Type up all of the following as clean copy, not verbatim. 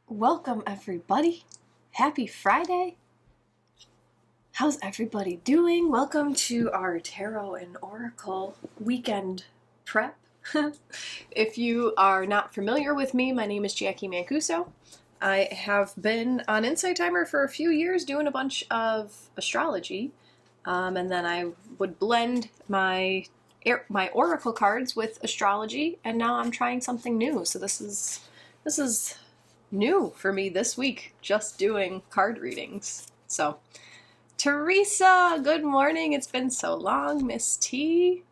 Welcome everybody. Happy Friday. How's everybody doing? Welcome to our Tarot and Oracle weekend prep. If you are not familiar with me, my name is Jacqui Mancuso. I have been on Insight Timer for a few years doing a bunch of astrology, and then I would blend my oracle cards with astrology, and now I'm trying something new. So this is new for me this week, just doing card readings. So, Teresa, good morning. It's been so long, Miss T.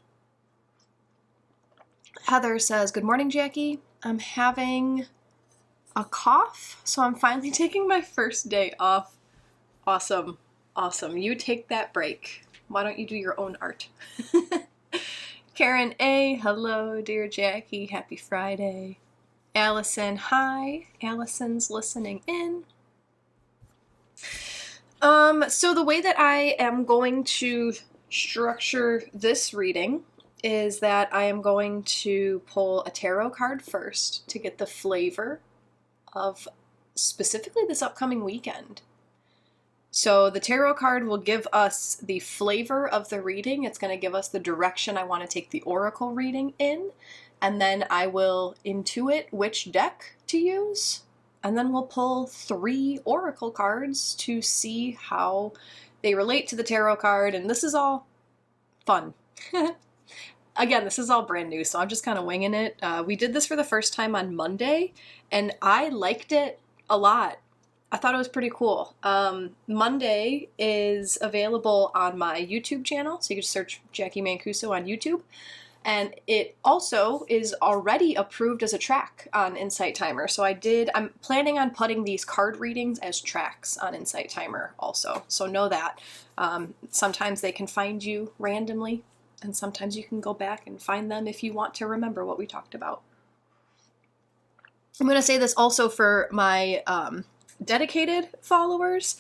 Heather says, good morning, Jacqui. I'm having a cough, so I'm finally taking my first day off. Awesome. Awesome. You take that break. Why don't you do your own art? Karen A, hello, dear Jacqui. Happy Friday. Allison, hi. Allison's listening in. So the way that I am going to structure this reading is that I am going to pull a tarot card first to get the flavor of specifically this upcoming weekend. So the tarot card will give us the flavor of the reading. It's going to give us the direction I want to take the oracle reading in. And then I will intuit which deck to use. And then we'll pull 3 oracle cards to see how they relate to the tarot card. And this is all fun. Again, this is all brand new, so I'm just kind of winging it. We did this for the first time on Monday, and I liked it a lot. I thought it was pretty cool. Monday is available on my YouTube channel, so you can search Jacqui Mancuso on YouTube. And it also is already approved as a track on Insight Timer. So I'm planning on putting these card readings as tracks on Insight Timer also. So know that. Sometimes they can find you randomly, and sometimes you can go back and find them if you want to remember what we talked about. I'm going to say this also for my dedicated followers.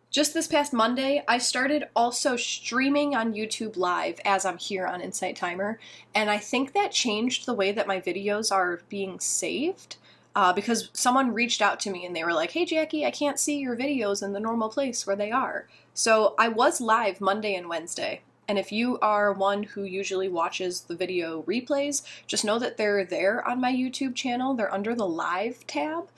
Just this past Monday, I started also streaming on YouTube Live as I'm here on Insight Timer, and I think that changed the way that my videos are being saved, because someone reached out to me and they were like, hey Jacqui, I can't see your videos in the normal place where they are. So I was live Monday and Wednesday, and if you are one who usually watches the video replays, just know that they're there on my YouTube channel. They're under the Live tab.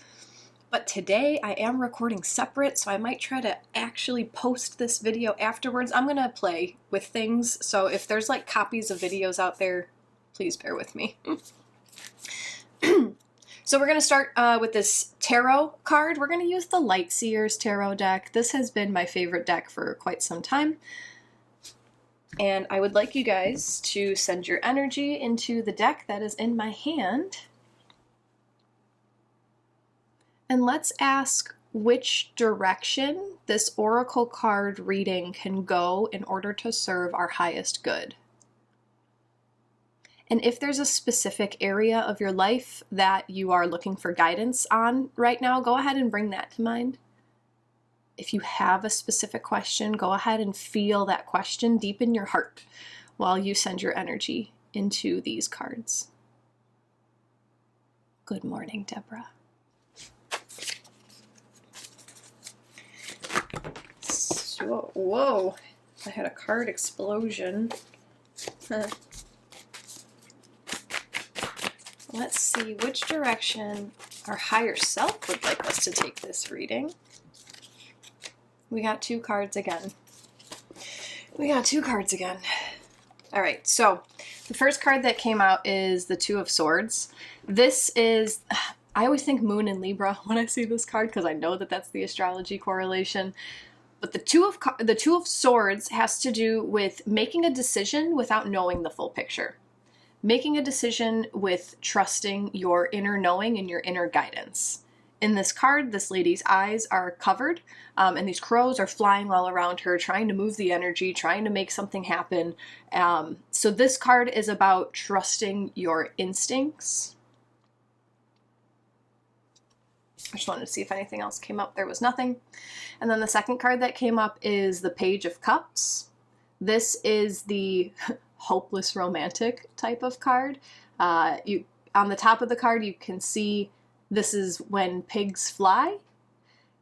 But today I am recording separate, so I might try to actually post this video afterwards. I'm going to play with things, so if there's like copies of videos out there, please bear with me. So we're going to start with this tarot card. We're going to use the Light Seer's tarot deck. This has been my favorite deck for quite some time. And I would like you guys to send your energy into the deck that is in my hand. And let's ask which direction this oracle card reading can go in order to serve our highest good. And if there's a specific area of your life that you are looking for guidance on right now, go ahead and bring that to mind. If you have a specific question, go ahead and feel that question deep in your heart while you send your energy into these cards. Good morning, Deborah. Whoa, I had a card explosion. Let's see which direction our higher self would like us to take this reading. We got 2 cards again. All right, so the first card that came out is the 2 of Swords. This is, I always think Moon and Libra when I see this card because I know that that's the astrology correlation. But the two of Swords has to do with making a decision without knowing the full picture. Making a decision with trusting your inner knowing and your inner guidance. In this card, this lady's eyes are covered, and these crows are flying all around her, trying to move the energy, trying to make something happen. So this card is about trusting your instincts. I just wanted to see if anything else came up. There was nothing. And then the second card that came up is the Page of Cups. This is the hopeless romantic type of card. On the top of the card, you can see this is when pigs fly.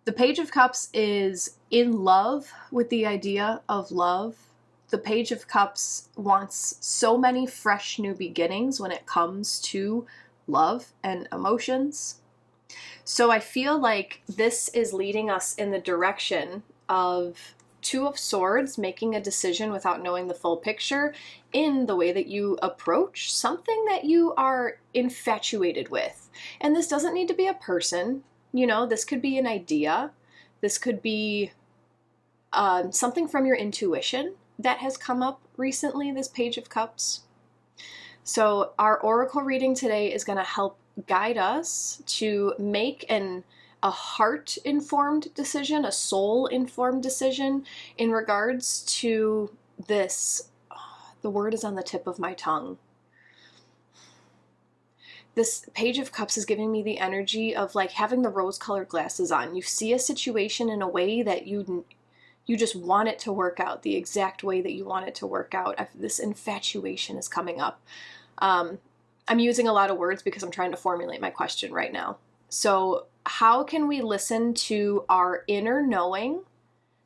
The Page of Cups is in love with the idea of love. The Page of Cups wants so many fresh new beginnings when it comes to love and emotions. So I feel like this is leading us in the direction of Two of Swords, making a decision without knowing the full picture in the way that you approach something that you are infatuated with. And this doesn't need to be a person. You know, this could be an idea. This could be something from your intuition that has come up recently, this Page of Cups. So our oracle reading today is going to help guide us to make a heart-informed decision, a soul-informed decision in regards to this. The word is on the tip of my tongue. This Page of Cups is giving me the energy of like having the rose-colored glasses on. You see a situation in a way that you just want it to work out, the exact way that you want it to work out. This infatuation is coming up. I'm using a lot of words because I'm trying to formulate my question right now. So how can we listen to our inner knowing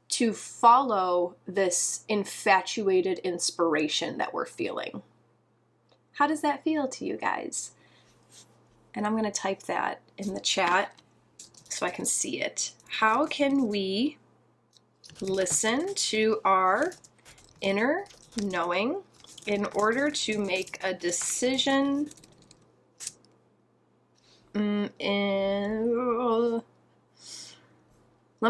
to follow this infatuated inspiration that we're feeling? How does that feel to you guys? And I'm going to type that in the chat so I can see it. How can we listen to our inner knowing in order to make a decision let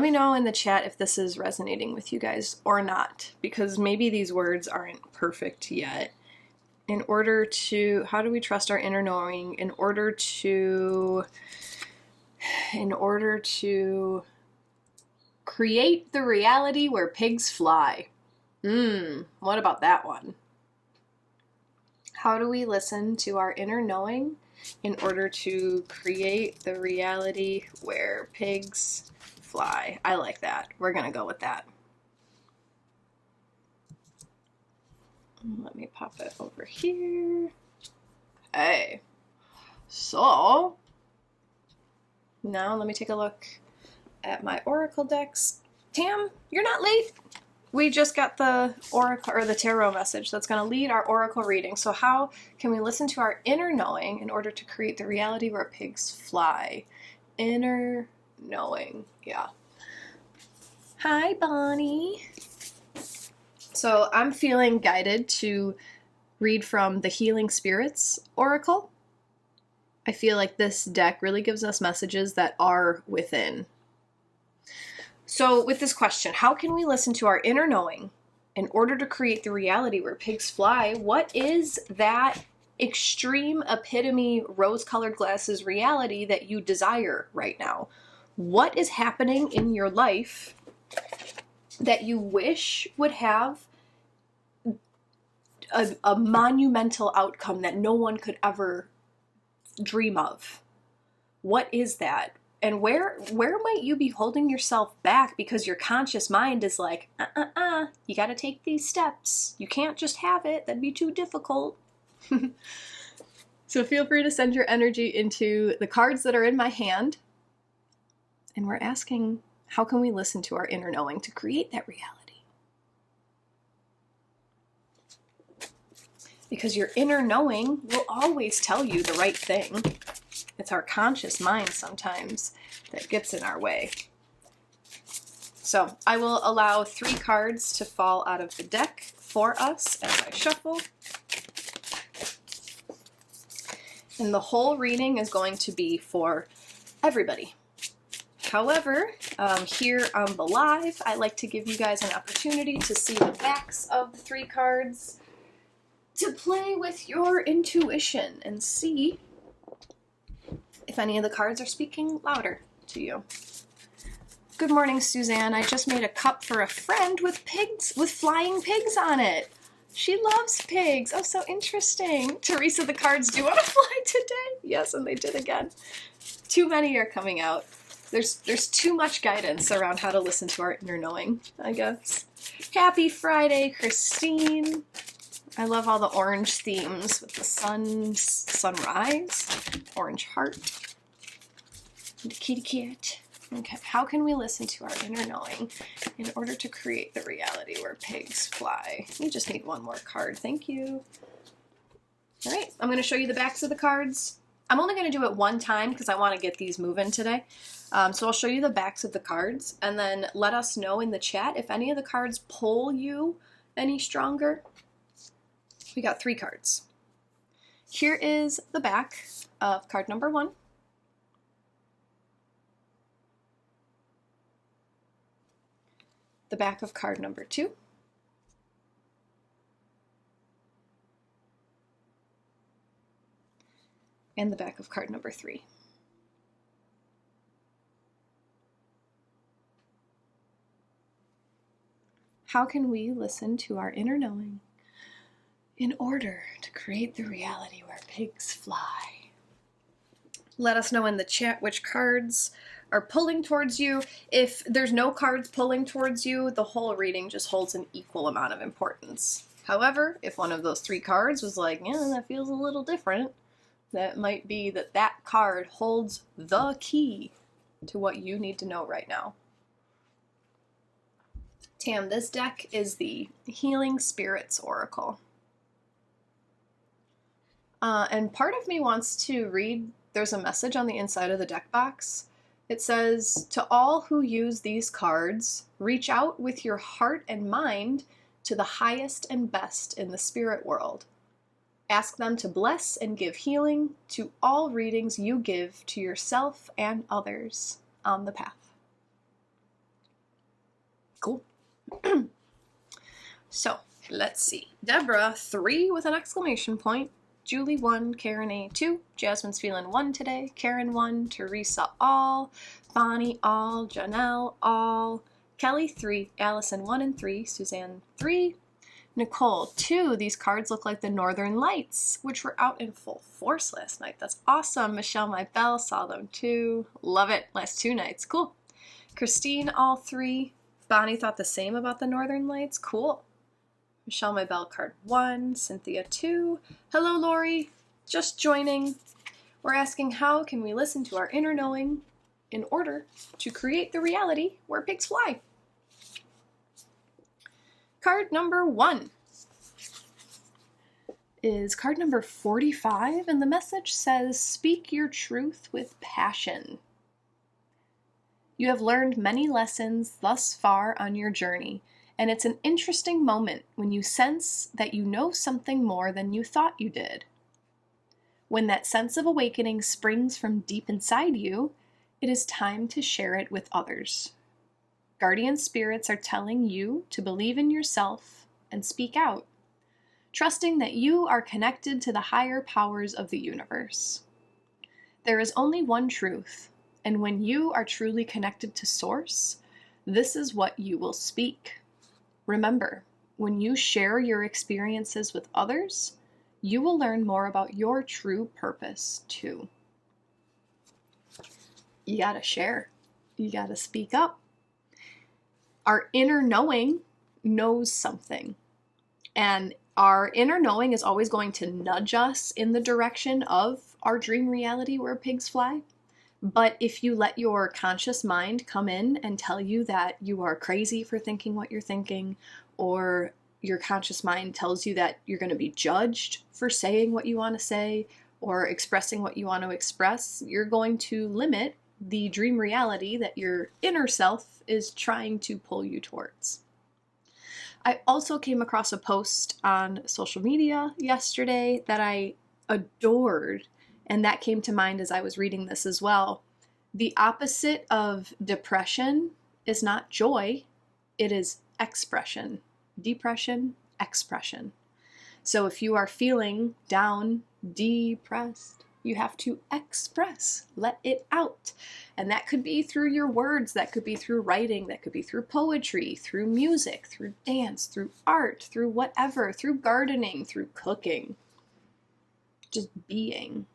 me know in the chat if this is resonating with you guys or not, because maybe these words aren't perfect yet. In order to, how do we trust our inner knowing in order to create the reality where pigs fly? What about that one? How do we listen to our inner knowing in order to create the reality where pigs fly? I like that. We're going to go with that. Let me pop it over here. Okay. So, now let me take a look at my oracle decks. Tam, you're not late. We just got the oracle or the tarot message that's going to lead our oracle reading. So how can we listen to our inner knowing in order to create the reality where pigs fly? Inner knowing. Yeah. Hi, Bonnie. So I'm feeling guided to read from the Healing Spirits Oracle. I feel like this deck really gives us messages that are within. So with this question, how can we listen to our inner knowing in order to create the reality where pigs fly? What is that extreme epitome rose-colored glasses reality that you desire right now? What is happening in your life that you wish would have a monumental outcome that no one could ever dream of? What is that? And where might you be holding yourself back because your conscious mind is like, you got to take these steps. You can't just have it. That'd be too difficult. So feel free to send your energy into the cards that are in my hand. And we're asking, how can we listen to our inner knowing to create that reality? Because your inner knowing will always tell you the right thing. It's our conscious mind sometimes that gets in our way. So I will allow 3 cards to fall out of the deck for us as I shuffle. And the whole reading is going to be for everybody. However, here on the live, I like to give you guys an opportunity to see the backs of the 3 cards, to play with your intuition and see if any of the cards are speaking louder to you. Good morning, Suzanne. I just made a cup for a friend with pigs, with flying pigs on it. She loves pigs. Oh, so interesting. Teresa, the cards do want to fly today. Yes, and they did again. Too many are coming out. There's too much guidance around how to listen to our inner knowing, I guess. Happy Friday, Christine. I love all the orange themes with the sun, sunrise, orange heart. The kitty cat. Okay, how can we listen to our inner knowing in order to create the reality where pigs fly? You just need one more card, thank you. All right, I'm going to show you the backs of the cards. I'm only going to do it one time because I want to get these moving today. So I'll show you the backs of the cards, and then let us know in the chat if any of the cards pull you any stronger. We got 3 cards. Here is the back of card number 1. The back of card number 2. And the back of card number 3. How can we listen to our inner knowing in order to create the reality where pigs fly? Let us know in the chat which cards are pulling towards you. If there's no cards pulling towards you, the whole reading just holds an equal amount of importance. However, if one of those 3 cards was like, yeah, that feels a little different, that might be that that card holds the key to what you need to know right now. Tam, this deck is the Healing Spirits Oracle. And part of me wants to read, there's a message on the inside of the deck box. It says, to all who use these cards, reach out with your heart and mind to the highest and best in the spirit world. Ask them to bless and give healing to all readings you give to yourself and others on the path. Cool. So, let's see. Deborah, 3 with an exclamation point. Julie, 1. Karen, A, 2. Jasmine's feeling 1 today. Karen, 1. Teresa, all. Bonnie, all. Janelle, all. Kelly, 3. Allison, 1 and 3. Suzanne, 3. Nicole, 2. These cards look like the Northern Lights, which were out in full force last night. That's awesome. Michelle, my bell, saw them too. Love it. Last 2 nights. Cool. Christine, all 3. Bonnie thought the same about the Northern Lights. Cool. Michelle, my bell, card 1. Cynthia, 2. Hello, Lori. Just joining. We're asking, how can we listen to our inner knowing in order to create the reality where pigs fly? Card number 1 is card number 45, and the message says, speak your truth with passion. You have learned many lessons thus far on your journey, and it's an interesting moment when you sense that you know something more than you thought you did. When that sense of awakening springs from deep inside you, it is time to share it with others. Guardian spirits are telling you to believe in yourself and speak out, trusting that you are connected to the higher powers of the universe. There is only one truth, and when you are truly connected to Source, this is what you will speak. Remember, when you share your experiences with others, you will learn more about your true purpose too. You gotta share. You gotta speak up. Our inner knowing knows something, and our inner knowing is always going to nudge us in the direction of our dream reality where pigs fly. But if you let your conscious mind come in and tell you that you are crazy for thinking what you're thinking, or your conscious mind tells you that you're going to be judged for saying what you want to say or expressing what you want to express, you're going to limit the dream reality that your inner self is trying to pull you towards. I also came across a post on social media yesterday that I adored, and that came to mind as I was reading this as well. The opposite of depression is not joy, it is expression. Depression, expression. So if you are feeling down, depressed, you have to express, let it out. And that could be through your words, that could be through writing, that could be through poetry, through music, through dance, through art, through whatever, through gardening, through cooking. Just being.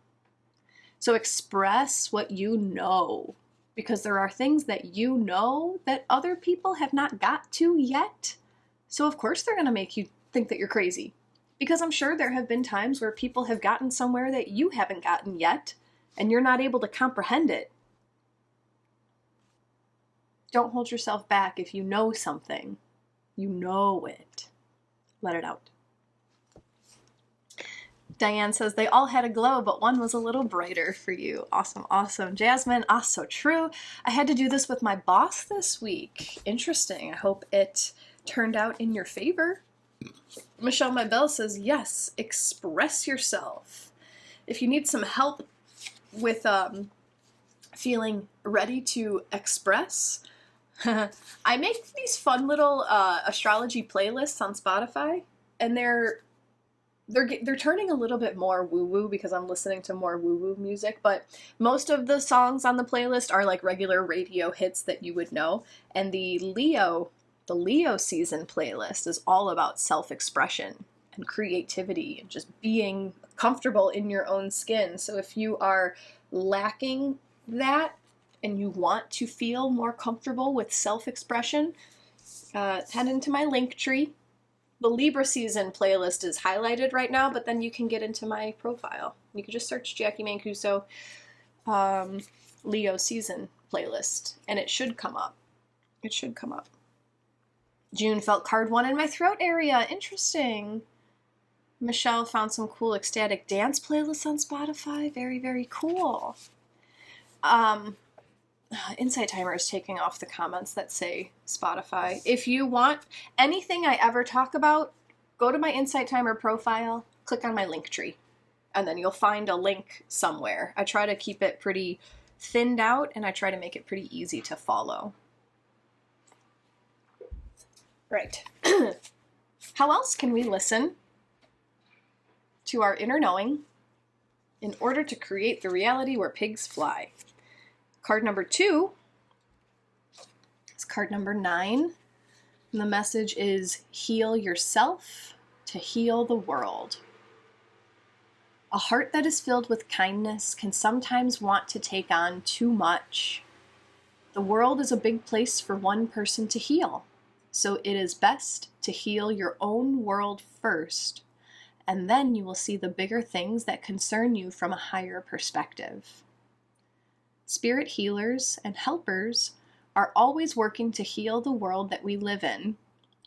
So express what you know, because there are things that you know that other people have not got to yet. So of course they're going to make you think that you're crazy, because I'm sure there have been times where people have gotten somewhere that you haven't gotten yet, and you're not able to comprehend it. Don't hold yourself back. If you know something, you know it. Let it out. Diane says, they all had a glow, but one was a little brighter for you. Awesome, awesome. Jasmine, so true. I had to do this with my boss this week. Interesting. I hope it turned out in your favor. Michelle Mybell says, yes, express yourself. If you need some help with feeling ready to express, I make these fun little astrology playlists on Spotify, and they're turning a little bit more woo-woo because I'm listening to more woo-woo music, but most of the songs on the playlist are like regular radio hits that you would know, and the Leo season playlist is all about self-expression and creativity and just being comfortable in your own skin. So if you are lacking that and you want to feel more comfortable with self-expression, head into my link tree. The Libra season playlist is highlighted right now, but then you can get into my profile. You can just search Jacqui Mancuso Leo season playlist, and it should come up. It should come up. June felt card 1 in my throat area. Interesting. Michelle found some cool ecstatic dance playlists on Spotify. Very, very cool. Insight Timer is taking off the comments that say Spotify. If you want anything I ever talk about, go to my Insight Timer profile, click on my link tree, and then you'll find a link somewhere. I try to keep it pretty thinned out, and I try to make it pretty easy to follow. Right. How else can we listen to our inner knowing in order to create the reality where pigs fly? Card number 2 is card number 9. And the message is heal yourself to heal the world. A heart that is filled with kindness can sometimes want to take on too much. The world is a big place for one person to heal. So it is best to heal your own world first, and then you will see the bigger things that concern you from a higher perspective. Spirit healers and helpers are always working to heal the world that we live in,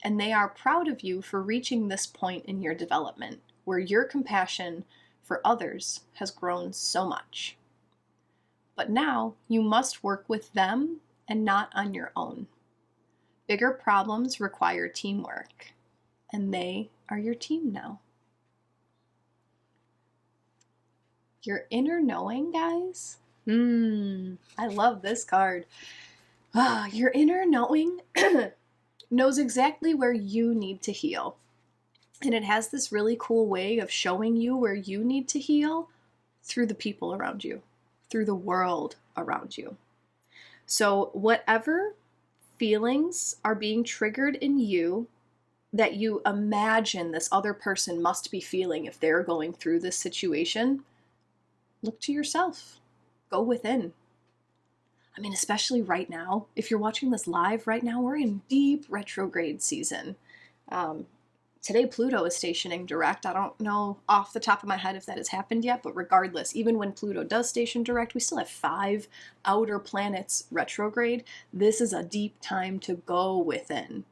and they are proud of you for reaching this point in your development, where your compassion for others has grown so much. But now you must work with them and not on your own. Bigger problems require teamwork, and they are your team now. Your inner knowing, guys. I love this card. Your inner knowing knows exactly where you need to heal. And it has this really cool way of showing you where you need to heal through the people around you, through the world around you. So whatever feelings are being triggered in you that you imagine this other person must be feeling if they're going through this situation, look to yourself. Go within. I mean, especially right now, if you're watching this live right now, we're in deep retrograde season. Today, Pluto is stationing direct. I don't know off the top of my head if that has happened yet, but regardless, even when Pluto does station direct, we still have 5 outer planets retrograde. This is a deep time to go within.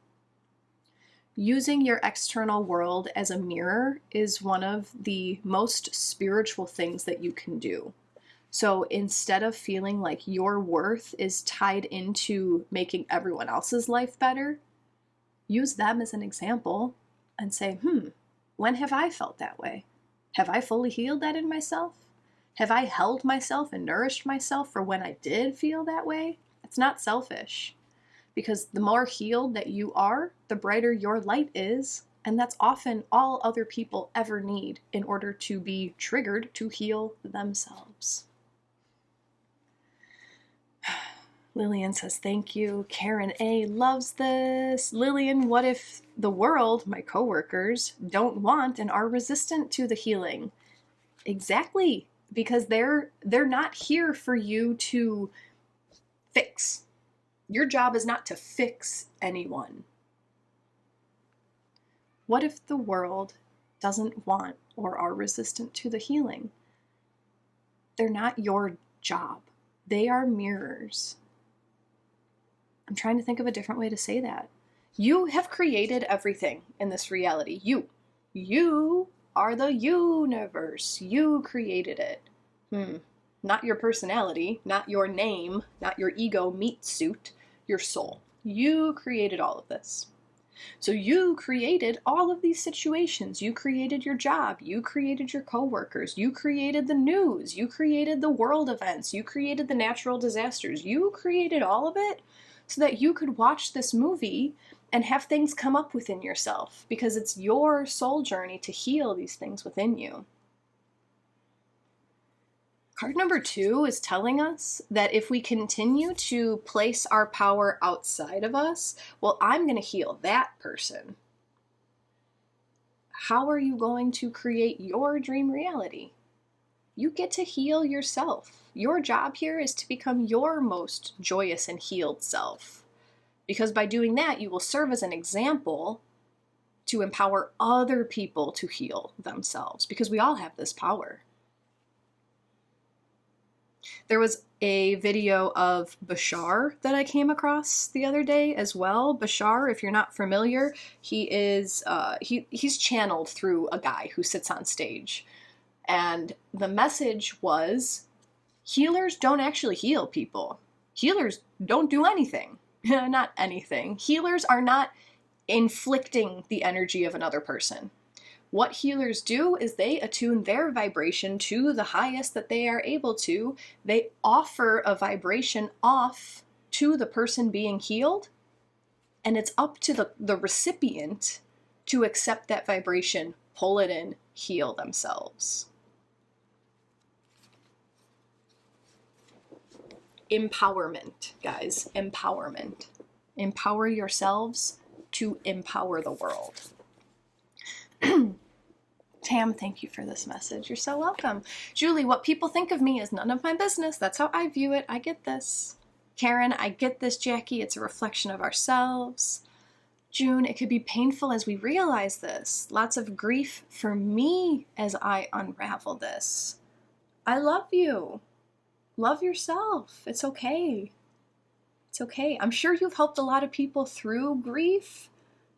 Using your external world as a mirror is one of the most spiritual things that you can do. So instead of feeling like your worth is tied into making everyone else's life better, use them as an example and say, when have I felt that way? Have I fully healed that in myself? Have I held myself and nourished myself for when I did feel that way? It's not selfish, because the more healed that you are, the brighter your light is, and that's often all other people ever need in order to be triggered to heal themselves. Lillian says, thank you. Karen A. loves this. Lillian, what if the world, my coworkers, don't want and are resistant to the healing? Exactly, because they're not here for you to fix. Your job is not to fix anyone. What if the world doesn't want or are resistant to the healing? They're not your job. They are mirrors. I'm trying to think of a different way to say that. You have created everything in this reality. You are the universe. You created it. Not your personality, not your name, not your ego meat suit, your soul. You created all of this. So you created all of these situations. You created your job. You created your coworkers. You created the news. You created the world events. You created the natural disasters. You created all of it so that you could watch this movie and have things come up within yourself, because it's your soul journey to heal these things within you. Card number 2 is telling us that if we continue to place our power outside of us, well, I'm going to heal that person. How are you going to create your dream reality? You get to heal yourself. Your job here is to become your most joyous and healed self. Because by doing that, you will serve as an example to empower other people to heal themselves, because we all have this power. There was a video of Bashar that I came across the other day as well. Bashar, if you're not familiar, he's channeled through a guy who sits on stage. And the message was, healers don't actually heal people. Healers don't do anything. Not anything. Healers are not inflicting the energy of another person. What healers do is they attune their vibration to the highest that they are able to. They offer a vibration off to the person being healed, and it's up to the recipient to accept that vibration, pull it in, heal themselves. Empowerment, guys. Empowerment. Empower yourselves to empower the world. Tam, thank you for this message. You're so welcome. Julie, what people think of me is none of my business. That's how I view it. I get this. Karen, I get this, Jackie. It's a reflection of ourselves. June, it could be painful as we realize this. Lots of grief for me as I unravel this. I love you. Love yourself. It's okay. It's okay. I'm sure you've helped a lot of people through grief.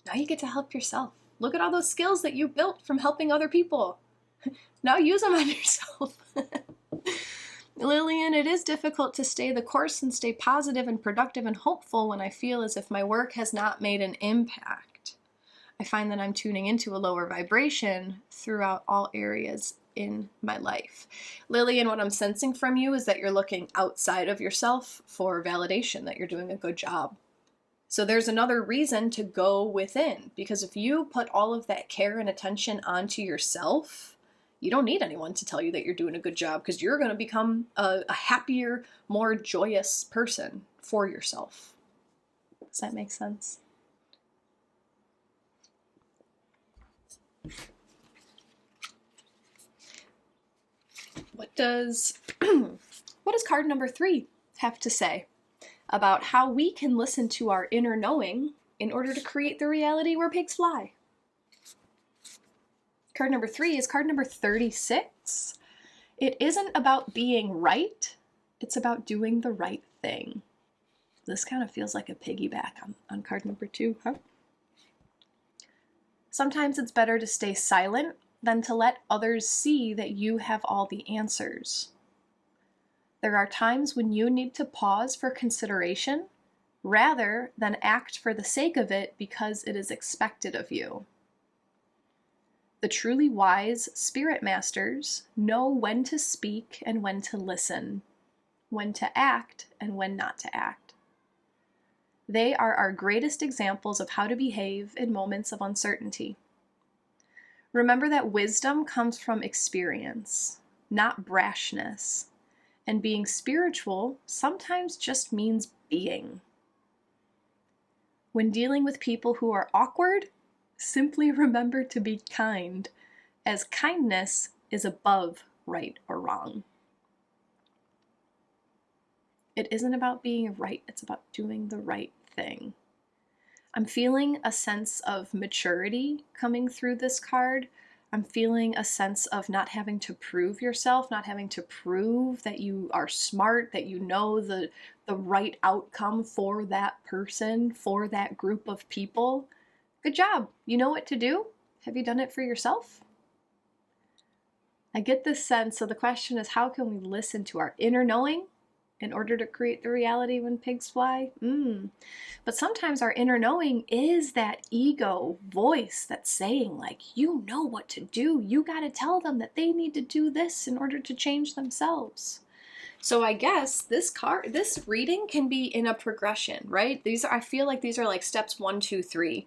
Now you get to help yourself. Look at all those skills that you built from helping other people. Now use them on yourself. Lillian, it is difficult to stay the course and stay positive and productive and hopeful when I feel as if my work has not made an impact. I find that I'm tuning into a lower vibration throughout all areas in my life. Lillian, what I'm sensing from you is that you're looking outside of yourself for validation that you're doing a good job. So there's another reason to go within, because if you put all of that care and attention onto yourself, you don't need anyone to tell you that you're doing a good job, because you're going to become a happier, more joyous person for yourself. Does that make sense? What does card number 3 have to say about how we can listen to our inner knowing in order to create the reality where pigs fly? Card number 3 is card number 36. It isn't about being right, it's about doing the right thing. This kind of feels like a piggyback on card number 2, huh? Sometimes it's better to stay silent than to let others see that you have all the answers. There are times when you need to pause for consideration rather than act for the sake of it because it is expected of you. The truly wise spirit masters know when to speak and when to listen, when to act and when not to act. They are our greatest examples of how to behave in moments of uncertainty. Remember that wisdom comes from experience, not brashness. And being spiritual sometimes just means being. When dealing with people who are awkward, simply remember to be kind, as kindness is above right or wrong. It isn't about being right, it's about doing the right thing. I'm feeling a sense of maturity coming through this card. I'm feeling a sense of not having to prove yourself, not having to prove that you are smart, that you know the right outcome for that person, for that group of people. Good job. You know what to do? Have you done it for yourself? I get this sense, so the question is, how can we listen to our inner knowing in order to create the reality when pigs fly? But sometimes our inner knowing is that ego voice that's saying, like, you know what to do. You got to tell them that they need to do this in order to change themselves. So I guess this reading can be in a progression, right? I feel like these are like steps 1, 2, 3.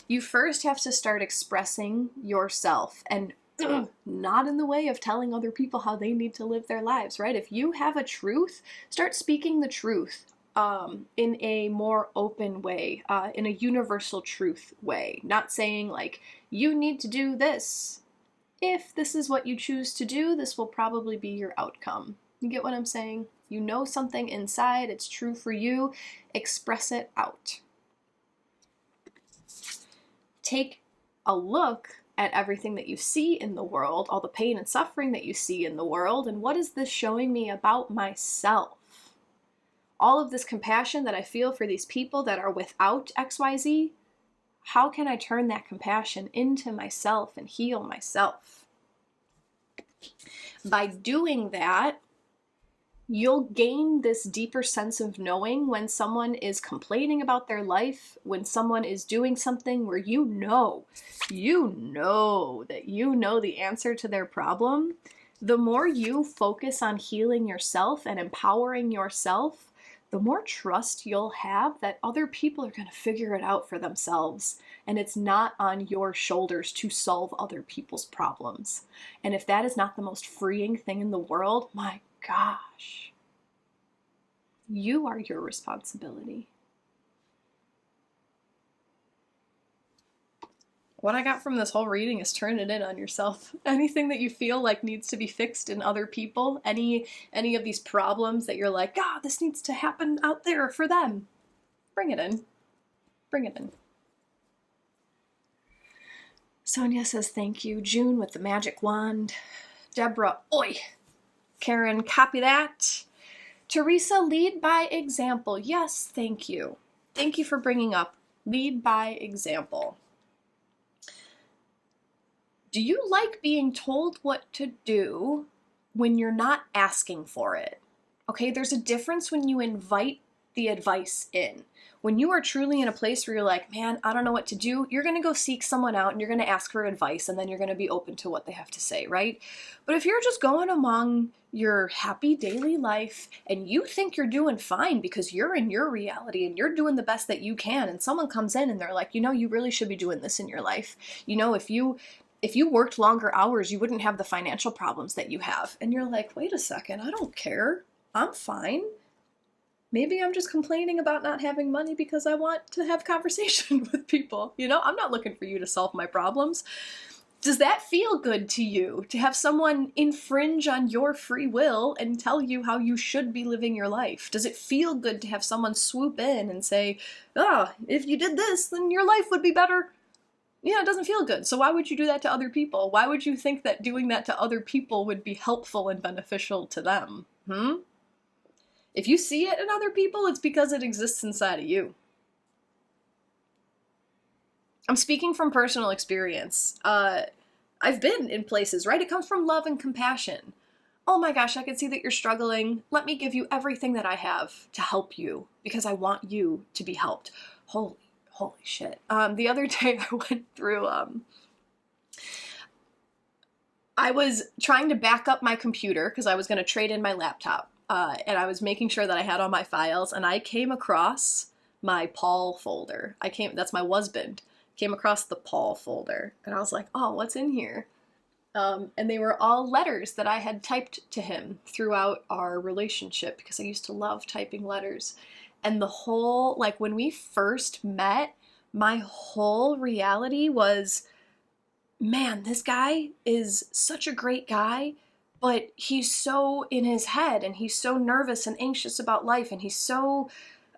You first have to start expressing yourself, and not in the way of telling other people how they need to live their lives, right? If you have a truth, start speaking the truth in a more open way, in a universal truth way. Not saying like, you need to do this. If this is what you choose to do, this will probably be your outcome. You get what I'm saying? You know something inside, it's true for you, express it out. Take a look at everything that you see in the world, all the pain and suffering that you see in the world, and what is this showing me about myself? All of this compassion that I feel for these people that are without XYZ, how can I turn that compassion into myself and heal myself? By doing that, you'll gain this deeper sense of knowing when someone is complaining about their life, when someone is doing something where you know that you know the answer to their problem. The more you focus on healing yourself and empowering yourself, the more trust you'll have that other people are going to figure it out for themselves. And it's not on your shoulders to solve other people's problems. And if that is not the most freeing thing in the world, my gosh, you are your responsibility. What I got from this whole reading is turn it in on yourself. Anything that you feel like needs to be fixed in other people, any of these problems that you're like, God, this needs to happen out there for them, bring it in. Bring it in. Sonia says thank you. June with the magic wand. Deborah, oi. Karen, copy that. Teresa, lead by example. Yes, thank you. Thank you for bringing up lead by example. Do you like being told what to do when you're not asking for it? Okay, there's a difference when you invite the advice in. When you are truly in a place where you're like, man, I don't know what to do, you're going to go seek someone out and you're going to ask for advice, and then you're going to be open to what they have to say, right? But if you're just going among your happy daily life and you think you're doing fine because you're in your reality and you're doing the best that you can, and someone comes in and they're like, you know, you really should be doing this in your life. You know, if you worked longer hours, you wouldn't have the financial problems that you have. And you're like, wait a second, I don't care. I'm fine. Maybe I'm just complaining about not having money because I want to have conversation with people. You know, I'm not looking for you to solve my problems. Does that feel good to you, to have someone infringe on your free will and tell you how you should be living your life? Does it feel good to have someone swoop in and say, if you did this, then your life would be better? Yeah, it doesn't feel good. So why would you do that to other people? Why would you think that doing that to other people would be helpful and beneficial to them? If you see it in other people, it's because it exists inside of you. I'm speaking from personal experience. I've been in places, right? It comes from love and compassion. Oh my gosh, I can see that you're struggling. Let me give you everything that I have to help you because I want you to be helped. Holy shit. The other day I went through, I was trying to back up my computer because I was going to trade in my laptop. And I was making sure that I had all my files, and I came across my Paul folder. That's my husband. Came across the Paul folder, and I was like, oh, what's in here? And they were all letters that I had typed to him throughout our relationship because I used to love typing letters. And the whole, like when we first met, my whole reality was, man, this guy is such a great guy, but he's so in his head and he's so nervous and anxious about life and he's so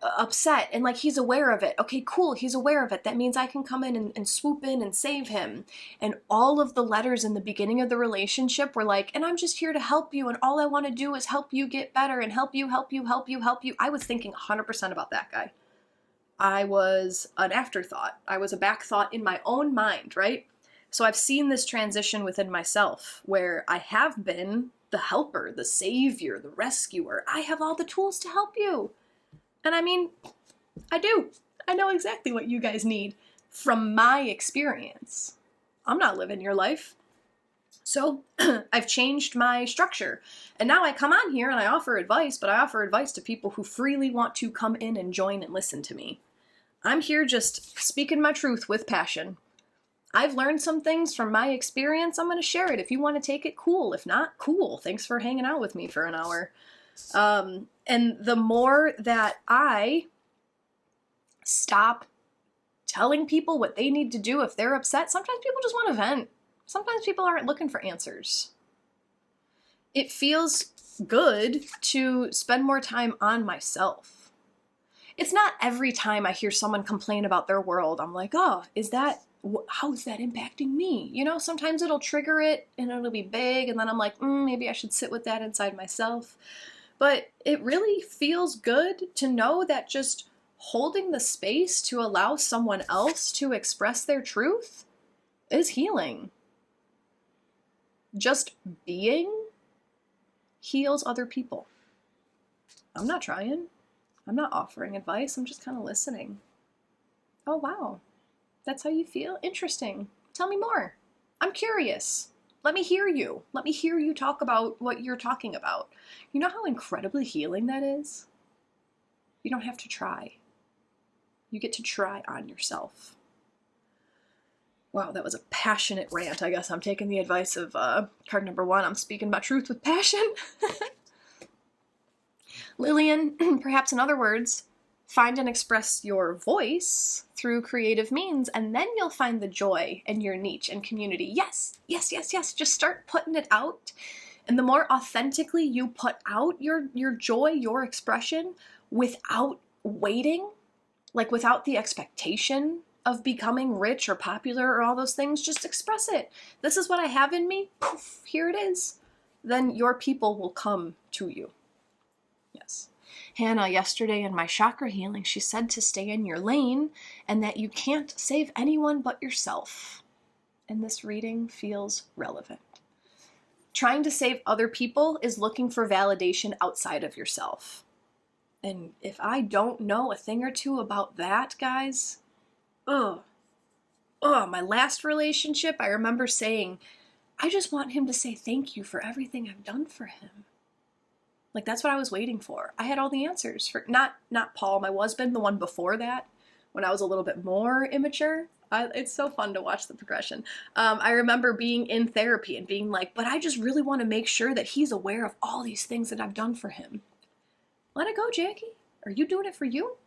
upset and like he's aware of it. Okay, cool, he's aware of it. That means I can come in and swoop in and save him. And all of the letters in the beginning of the relationship were like, and I'm just here to help you, and all I want to do is help you get better and help you, help you, help you, help you. I was thinking 100% about that guy. I was an afterthought. I was a back thought in my own mind, right? So I've seen this transition within myself where I have been the helper, the savior, the rescuer. I have all the tools to help you. And I mean, I do. I know exactly what you guys need from my experience. I'm not living your life. So I've changed my structure. And now I come on here and I offer advice, but I offer advice to people who freely want to come in and join and listen to me. I'm here just speaking my truth with passion. I've learned some things from my experience. I'm going to share it. If you want to take it, cool. If not, cool. Thanks for hanging out with me for an hour. And the more that I stop telling people what they need to do if they're upset, sometimes people just want to vent. Sometimes people aren't looking for answers. It feels good to spend more time on myself. It's not every time I hear someone complain about their world, I'm like, oh, how is that impacting me? You know, sometimes it'll trigger it and it'll be big, and then I'm like, maybe I should sit with that inside myself. But it really feels good to know that just holding the space to allow someone else to express their truth is healing. Just being heals other people. I'm not trying. I'm not offering advice. I'm just kind of listening. Oh, wow. That's how you feel? Interesting. Tell me more. I'm curious. Let me hear you. Let me hear you talk about what you're talking about. You know how incredibly healing that is? You don't have to try. You get to try on yourself. Wow, that was a passionate rant. I guess I'm taking the advice of card number 1. I'm speaking my truth with passion. Lillian, perhaps in other words, find and express your voice through creative means, and then you'll find the joy in your niche and community. Yes, yes, yes, yes. Just start putting it out. And the more authentically you put out your joy, your expression, without waiting, like without the expectation of becoming rich or popular or all those things, just express it. This is what I have in me. Poof, here it is. Then your people will come to you. Yes. Hannah, yesterday in my chakra healing, she said to stay in your lane and that you can't save anyone but yourself. And this reading feels relevant. Trying to save other people is looking for validation outside of yourself. And if I don't know a thing or two about that, guys, my last relationship, I remember saying, I just want him to say thank you for everything I've done for him. Like, that's what I was waiting for. I had all the answers for, not Paul, my husband, the one before that, when I was a little bit more immature. It's so fun to watch the progression. I remember being in therapy and being like, but I just really want to make sure that he's aware of all these things that I've done for him. Let it go, Jacqui. Are you doing it for you?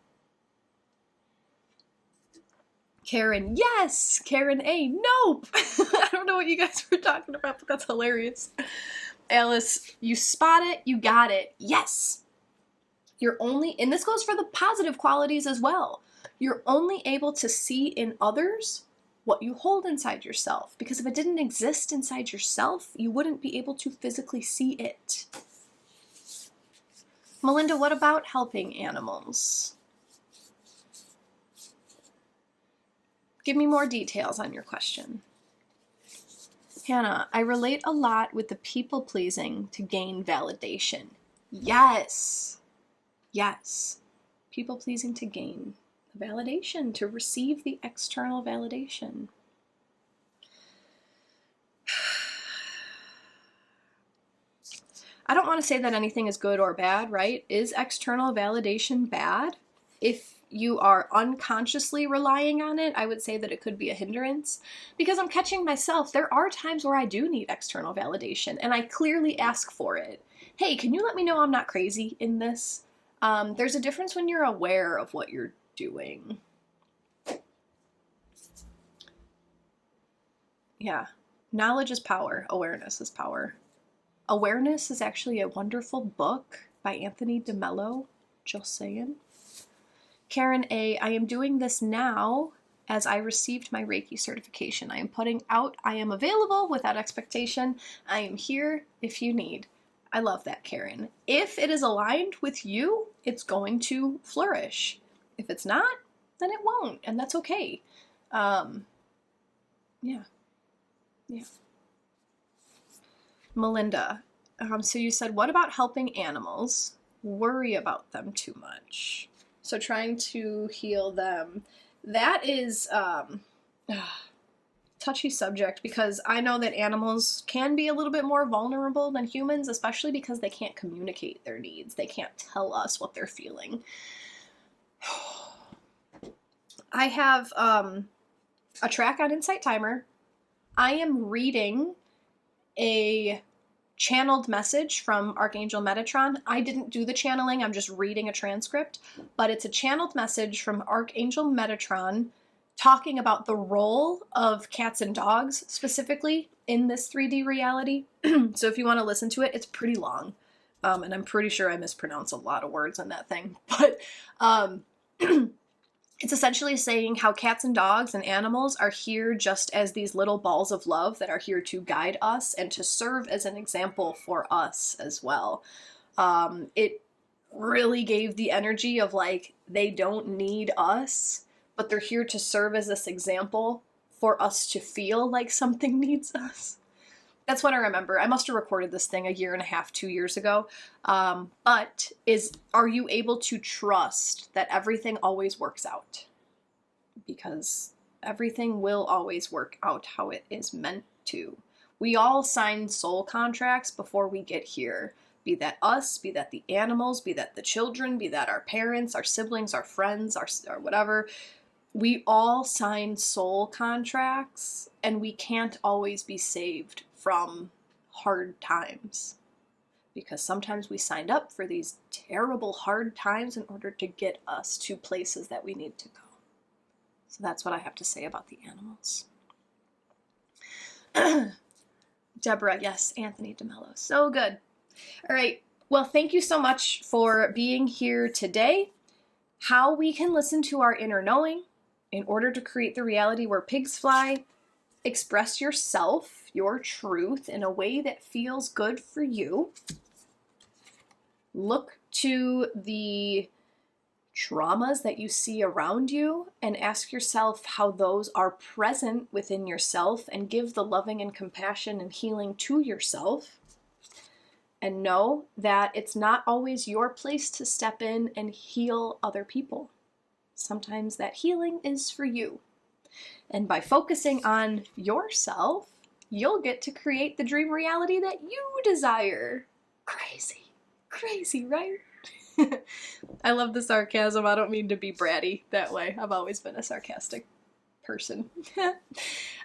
Karen, yes! Karen A, nope! I don't know what you guys were talking about, but that's hilarious. Alice, you spot it, you got it. Yes! You're only, and this goes for the positive qualities as well. You're only able to see in others what you hold inside yourself. Because if it didn't exist inside yourself, you wouldn't be able to physically see it. Melinda, what about helping animals? Give me more details on your question. Hannah, I relate a lot with the people-pleasing to gain validation. Yes. Yes. People-pleasing to gain validation, to receive the external validation. I don't want to say that anything is good or bad, right? Is external validation bad? If you are unconsciously relying on it, I would say that it could be a hindrance, because I'm catching myself. There are times where I do need external validation, and I clearly ask for it. Hey, can you let me know I'm not crazy in this? There's a difference when you're aware of what you're doing. Yeah, knowledge is power. Awareness is power. Awareness is actually a wonderful book by Anthony DeMello, just saying. Karen A., I am doing this now as I received my Reiki certification. I am putting out, I am available without expectation. I am here if you need. I love that, Karen. If it is aligned with you, it's going to flourish. If it's not, then it won't, and that's okay. Yeah. Melinda, so you said, what about helping animals? Worry about them too much. So trying to heal them. That is touchy subject, because I know that animals can be a little bit more vulnerable than humans, especially because they can't communicate their needs. They can't tell us what they're feeling. I have a track on Insight Timer. I am reading a channeled message from Archangel Metatron. I didn't do the channeling, I'm just reading a transcript, but it's a channeled message from Archangel Metatron talking about the role of cats and dogs specifically in this 3D reality. So if you want to listen to it, it's pretty long. And I'm pretty sure I mispronounce a lot of words in that thing, but it's essentially saying how cats and dogs and animals are here just as these little balls of love that are here to guide us and to serve as an example for us as well. It really gave the energy of like, they don't need us, but they're here to serve as this example for us to feel like something needs us. That's what I remember. I must have recorded this thing 1.5 years, 2 years ago. But are you able to trust that everything always works out? Because everything will always work out how it is meant to. We all sign soul contracts before we get here. Be that us, be that the animals, be that the children, be that our parents, our siblings, our friends, our whatever. We all sign soul contracts, and we can't always be saved from hard times. Because sometimes we signed up for these terrible hard times in order to get us to places that we need to go. So that's what I have to say about the animals. Deborah, yes, Anthony DeMello. So good. All right. Well, thank you so much for being here today. How we can listen to our inner knowing in order to create the reality where pigs fly. Express yourself, your truth, in a way that feels good for you. Look to the traumas that you see around you and ask yourself how those are present within yourself, and give the loving and compassion and healing to yourself. And know that it's not always your place to step in and heal other people. Sometimes that healing is for you. And by focusing on yourself, you'll get to create the dream reality that you desire. Crazy, right? I love the sarcasm. I don't mean to be bratty that way. I've always been a sarcastic person.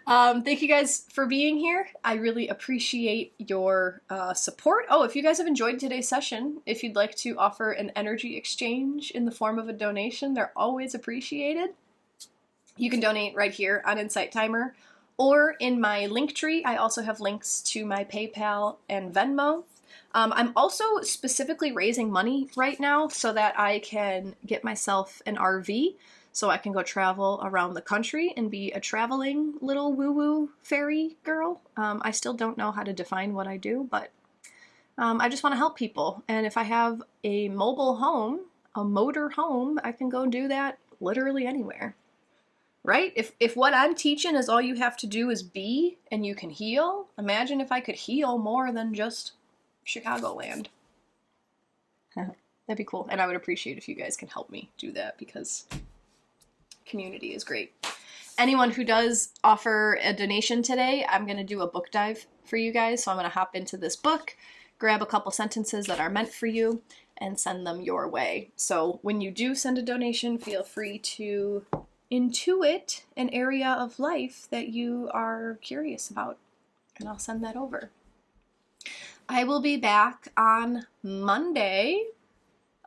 Thank you guys for being here. I really appreciate your support. Oh, if you guys have enjoyed today's session, if you'd like to offer an energy exchange in the form of a donation, they're always appreciated. You can donate right here on Insight Timer, or in my link tree. I also have links to my PayPal and Venmo. I'm also specifically raising money right now so that I can get myself an RV, so I can go travel around the country and be a traveling little woo-woo fairy girl. I still don't know how to define what I do, but I just want to help people. And if I have a mobile home, a motor home, I can go do that literally anywhere. Right? If what I'm teaching is all you have to do is be, and you can heal, imagine if I could heal more than just Chicagoland. That'd be cool. And I would appreciate if you guys can help me do that, because community is great. Anyone who does offer a donation today, I'm going to do a book dive for you guys. So I'm going to hop into this book, grab a couple sentences that are meant for you, and send them your way. So when you do send a donation, feel free to intuit an area of life that you are curious about, and I'll send that over. I will be back on Monday.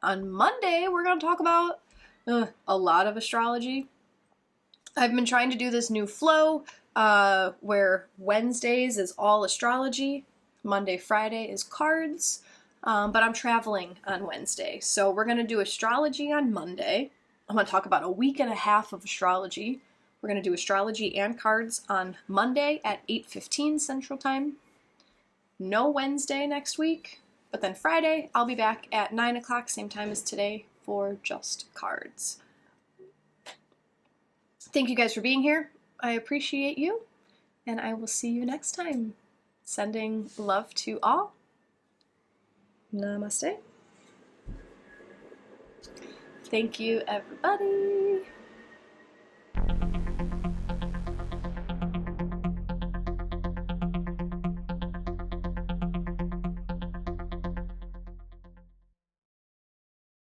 On Monday, we're going to talk about a lot of astrology. I've been trying to do this new flow where Wednesdays is all astrology, Monday, Friday is cards, but I'm traveling on Wednesday. So we're going to do astrology on Monday, I'm going to talk about a week and a half of astrology. We're going to do astrology and cards on Monday at 8:15 Central Time. No Wednesday next week, but then Friday I'll be back at 9 o'clock, same time as today, for just cards. Thank you guys for being here. I appreciate you, and I will see you next time. Sending love to all. Namaste. Thank you, everybody.